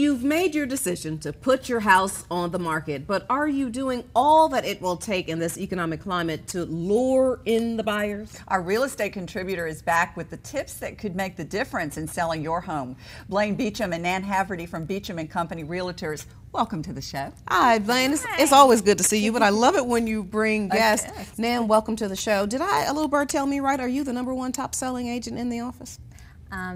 you've made your decision to put your house on the market, but are you doing all that it will take in this economic climate to lure in the buyers? Our real estate contributor is back with the tips that could make the difference in selling your home. Blaine Beacham and Nan Haverty from Beacham Company Realtors, welcome to the show. Hi, Blaine. It's always good to see you, but I love it when you bring guests. Nan, welcome to the show. Did a little bird tell me right? Are you the #1 top selling agent in the office?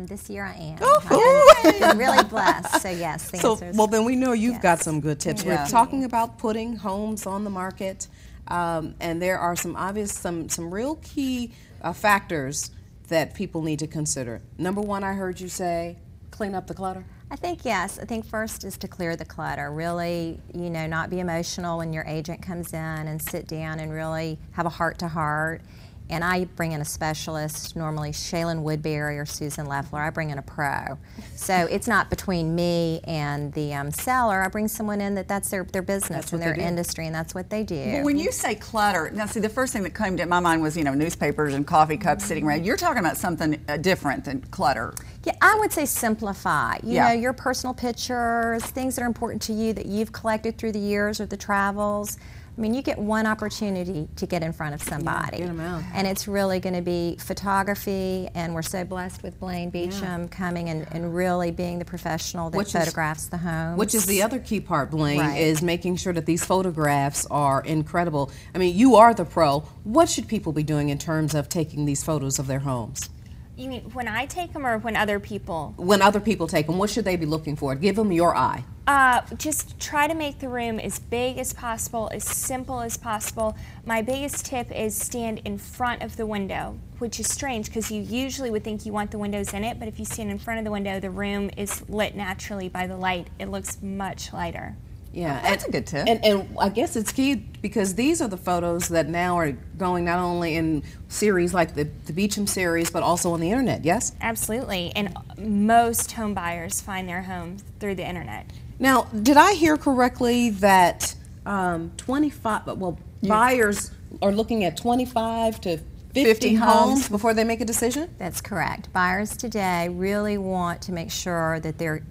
This year I am. Oh. I've been really blessed. So yes, the answer is well, then we know you've got some good tips. Yeah. We're talking about putting homes on the market, and there are some real key factors that people need to consider. #1, I heard you say, clean up the clutter. I think yes. I think first is to clear the clutter. Really, not be emotional when your agent comes in, and sit down and really have a heart-to-heart. And I bring in a specialist, normally Shaylin Woodbury or Susan Leffler. I bring in a pro. So it's not between me and the seller. I bring someone in that's their business and their industry, and that's what they do. Well, when you say clutter, now see, the first thing that came to my mind was, newspapers and coffee cups sitting around. You're talking about something different than clutter. Yeah, I would say simplify. You know, your personal pictures, things that are important to you that you've collected through the years or the travels. I mean, you get one opportunity to get in front of somebody. Get them out. And it's really going to be photography, and we're so blessed with Blaine Beacham coming and really being the professional that photographs the homes. Which is the other key part, Blaine, is making sure that these photographs are incredible. I mean, you are the pro. What should people be doing in terms of taking these photos of their homes? You mean when I take them or when other people? When other people take them, what should they be looking for? Give them your eye. Just try to make the room as big as possible, as simple as possible. My biggest tip is stand in front of the window, which is strange because you usually would think you want the windows in it, but if you stand in front of the window, the room is lit naturally by the light. It looks much lighter. Yeah, that's a good tip. And I guess it's key because these are the photos that now are going not only in series like the Beacham series, but also on the internet, yes? Absolutely, and most home buyers find their home through the internet. Now, did I hear correctly that buyers are looking at 25 to 50 homes before they make a decision? That's correct. Buyers today really want to make sure that they're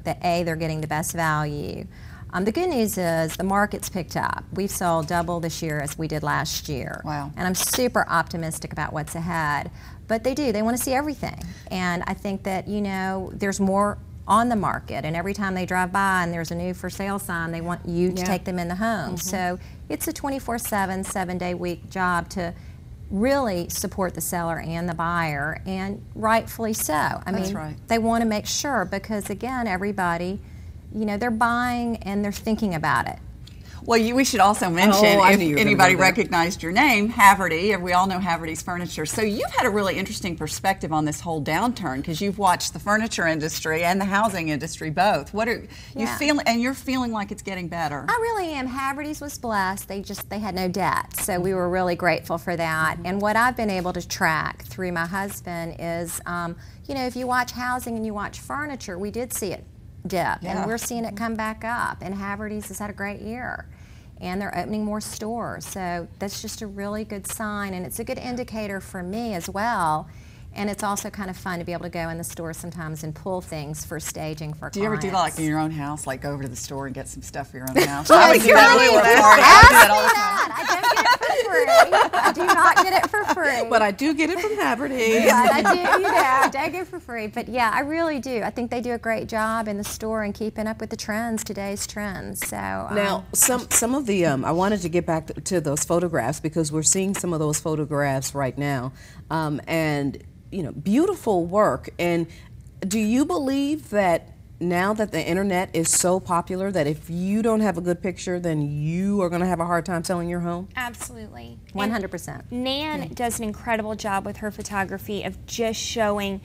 getting the best value. The good news is the market's picked up. We've sold double this year as we did last year. Wow. And I'm super optimistic about what's ahead. But they want to see everything. And I think that, there's more on the market, and every time they drive by and there's a new for sale sign, they want you to take them in the home. So it's a 24/7, 7-day-week job to really support the seller and the buyer, and rightfully so. I mean, they want to make sure because, again, everybody, they're buying and they're thinking about it. Well, we should also mention, if anybody recognized your name, Haverty, we all know Haverty's Furniture. So you've had a really interesting perspective on this whole downturn because you've watched the furniture industry and the housing industry both. What are you feeling? And you're feeling like it's getting better. I really am. Haverty's was blessed. They had no debt, so we were really grateful for that. And what I've been able to track through my husband is, if you watch housing and you watch furniture, we did see it dip, and we're seeing it come back up, and Haverty's has had a great year, and they're opening more stores, so that's just a really good sign, and it's a good indicator for me as well. And it's also kind of fun to be able to go in the store sometimes and pull things for staging for clients. Do you ever do that, like in your own house, like go over to the store and get some stuff for your own house? I would do that. I don't get it for free. I do not get it for free. But I do get it from Haverty. But I do, I don't get it for free. But yeah, I really do. I think they do a great job in the store and keeping up with the trends, today's trends. So now, some of the I wanted to get back to those photographs because we're seeing some of those photographs right now, and beautiful work. And do you believe that now that the internet is so popular that if you don't have a good picture, then you are going to have a hard time selling your home? Absolutely. 100%. Nan does an incredible job with her photography of just showing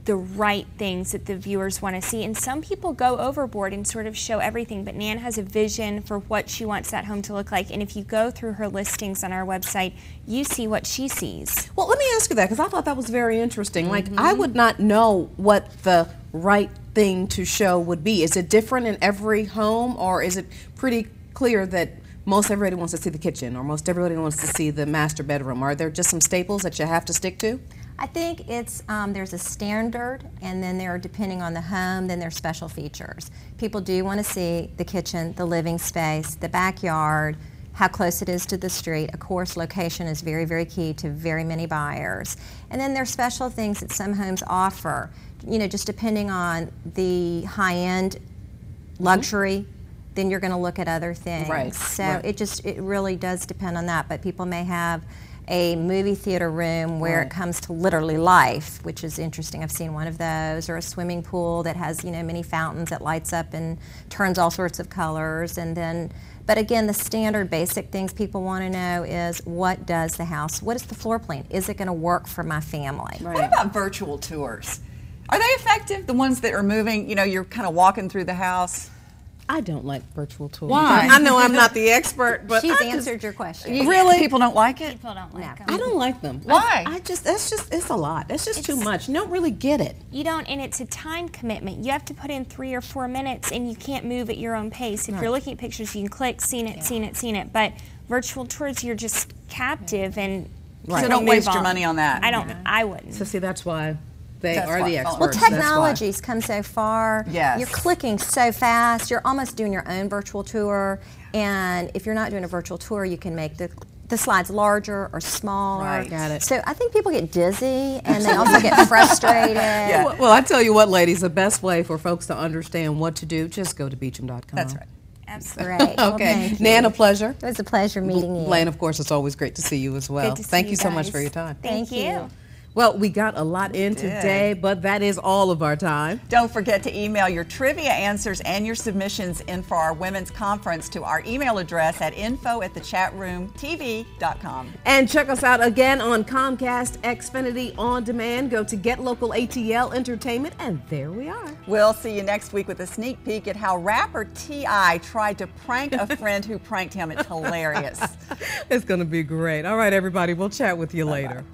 the right things that the viewers want to see. And some people go overboard and sort of show everything, but Nan has a vision for what she wants that home to look like. And if you go through her listings on our website, you see what she sees. Well, let me ask you that because I thought that was very interesting. Like, I would not know what the right thing to show would be. Is it different in every home, or is it pretty clear that most everybody wants to see the kitchen, or most everybody wants to see the master bedroom? Are there just some staples that you have to stick to? I think it's there's a standard, and then there are, depending on the home, then there's special features. People do want to see the kitchen, the living space, the backyard, how close it is to the street. Of course, location is very, very key to very many buyers. And then there's special things that some homes offer, you know, just depending on the high-end luxury, then you're going to look at other things. Right. So it really does depend on that. But people may have a movie theater room where it comes to literally life, which is interesting. I've seen one of those, or a swimming pool that has, you know, many fountains that lights up and turns all sorts of colors. And then, but again, the standard basic things people want to know is, what does the house, what is the floor plan? Is it going to work for my family? Right. What about virtual tours? Are they effective? The ones that are moving, you know, you're kind of walking through the house. I don't like virtual tours. Why? I know I'm not the expert, but She's answered your question. Really? People don't like it? People don't like them. I don't like them. Why? It's a lot. It's just too much. You don't really get it. You don't, and it's a time commitment. You have to put in 3 or 4 minutes, and you can't move at your own pace. If you're looking at pictures, you can click, seen it. But virtual tours, you're just captive, and so don't waste your money on that. I wouldn't. So see, that's why they are the experts. Well, technology's come so far. Yes. You're clicking so fast. You're almost doing your own virtual tour. And if you're not doing a virtual tour, you can make the slides larger or smaller. Right. Got it. So I think people get dizzy, and they also get frustrated. Yeah. Well, I tell you what, ladies, the best way for folks to understand what to do, just go to Beacham.com. That's right. Absolutely. Great. Well, Okay. thank you. Nan, a pleasure. It was a pleasure meeting you. Blaine, of course, it's always great to see you as well. Good to see Thank you so guys. much for your time. Thank Thank you. you. Well, we got a lot in today, but that is all of our time. Don't forget to email your trivia answers and your submissions in for our women's conference to our email address at info@thechatroomtv.com. And check us out again on Comcast Xfinity On Demand. Go to Get Local ATL Entertainment, and there we are. We'll see you next week with a sneak peek at how rapper T.I. tried to prank a friend who pranked him. It's hilarious. It's going to be great. All right, everybody, we'll chat with you later.